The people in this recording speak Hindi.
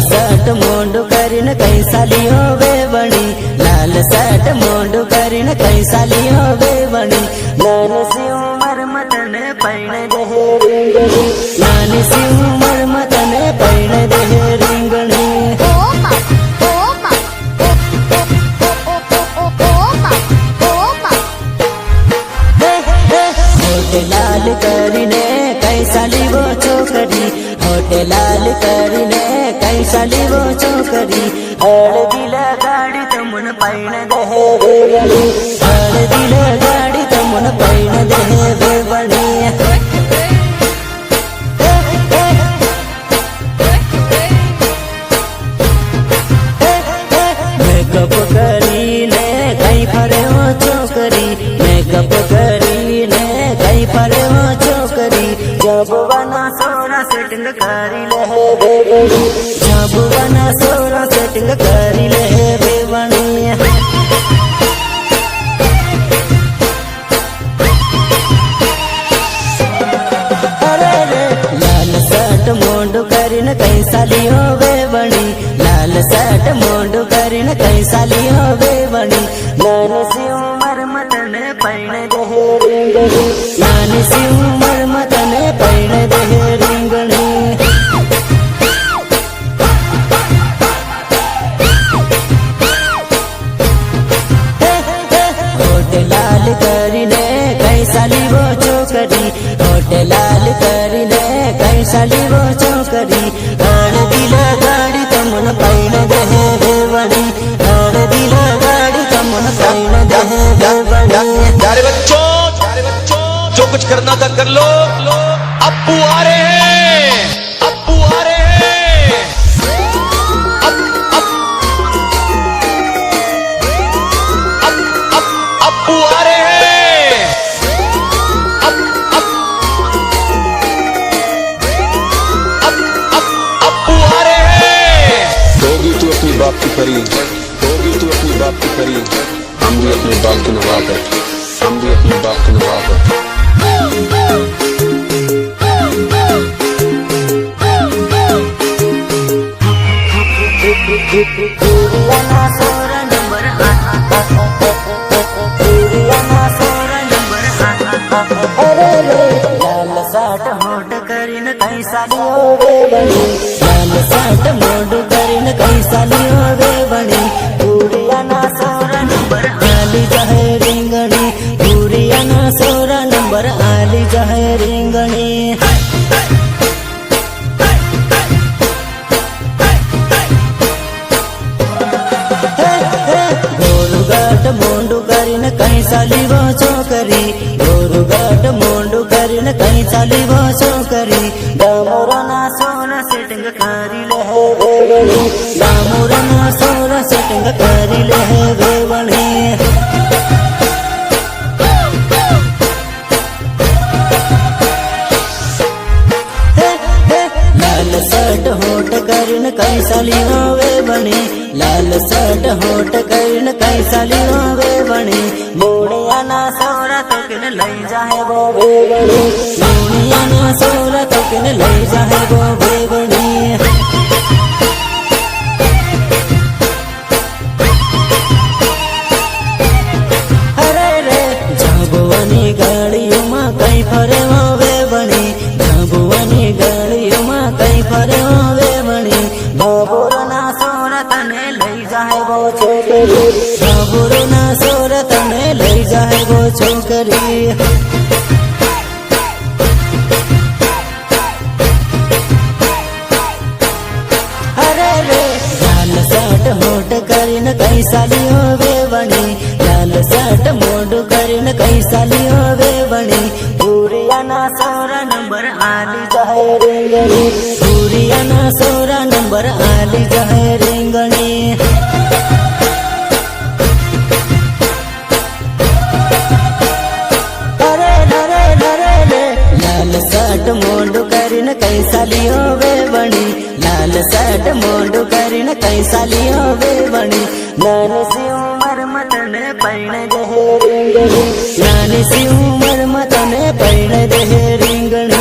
शर्ट मोंडू करीन कई सालियों वेवणी, लाल शर्ट मोंडू करीन कई सालियों वेवणी। नानी सी उमर मतने पैण दे रिंगणी, नानी सी उमर मतने पैण दे रिंगणी। होटे लाल करीने कई साली वो छोकरी, होटे लाल करीने कई साली वो छोकरी। हळदी लगाड़ी तमुन पैण दे वेवणी, हळदी लगाड़ी तमुन पैण दे वेवणी। मेकअप करीने कई फरे वो छोकरी, मेकअप करीने कई फरे वो छोकरी। जब बना सोना सेटिंग करी ले वेवणी, जब बना सोना सेटिंग करी ले वेवणी। लाल शर्ट मोंडू करीन कई सालियों वेवणी, लाल शर्ट मोंडू करीन कई सालियों वेवणी। नानी सी उमर मतने पैण दे रिंगणी, नानी सी उमर मतने पैण दे रिंगणी। होटे लाल करीने कई साली वो छोकरी, होटे लाल करीने कई साली वो छोकरी। हळदी लगाड़ी तमुन पैण दे वेवणी, हळदी लगाड़ी तमुन पैण दे वेवणी। प्यारे बच्चों, जो कुछ करना था कर लो, अप्पू आ रहे हैं, अप्पू आ रहे हैं। अप्पू आ रहे हैं, अप्पू आ रहे हैं। होगी तू अपनी बाप की परी, होगी तू अपनी बाप की परी। हम भी अपने बाप के नवाब है, हम भी अपने बाप के नवाब है। लाल शर्ट होट करीन कई सालियों वेवणी, लाल शर्ट मोंडू करीन कई सालियों वेवणी। पूरिया ना सोरा नंबर आली जाहे रिंगणी, पूरिया ना सोरा नंबर आली जाहे रिंगणी। गोरुघाट मोंडू करीन कई साली वो छोकरी, गोरुघाट मोंडू करीन कई साली वो छोकरी। दामोरा ना सोना सेटिंग करी ले वेवणी, दामोरा ना सोना सेटिंग करी ले वेवणी। लाल शर्ट होट करीन कई सालियों वेवणी, लाल शर्ट होट करीन कई सालियों वेवणी। मोड़िया ना सोरा तो किन लई जाहे वो वेवणी, मोड़िया ना सोरा तो किन लई जाहे वो वेवणी। झाबुआनी गाड़ियों में कई फरे वो वेवणी, झाबुआनी गाड़ियों में कई फरे वो वेवणी। बाबूर ना सोरा तने लई जाहे वो छोकरी, बाबूर ना सोरा तने लई जाहे वो छोकरी। लाल शर्ट होट करीन कई सालियों वेवणी, लाल शर्ट मोंडू करीन कई सालियों वेवणी। पूरिया ना सोरा नंबर आली जाहे रिंगणी, पूरिया ना सोरा नंबर आली जाहे रिंगणी। लाल शर्ट मोंडू करीन कई सालियों वेवणी, लाल शर्ट मोंडू करीन कई सालियों वेवणी। नानी सी उमर मतने पैण दे रिंगणी, नानी सी उमर मतने पैण दे रिंगणी।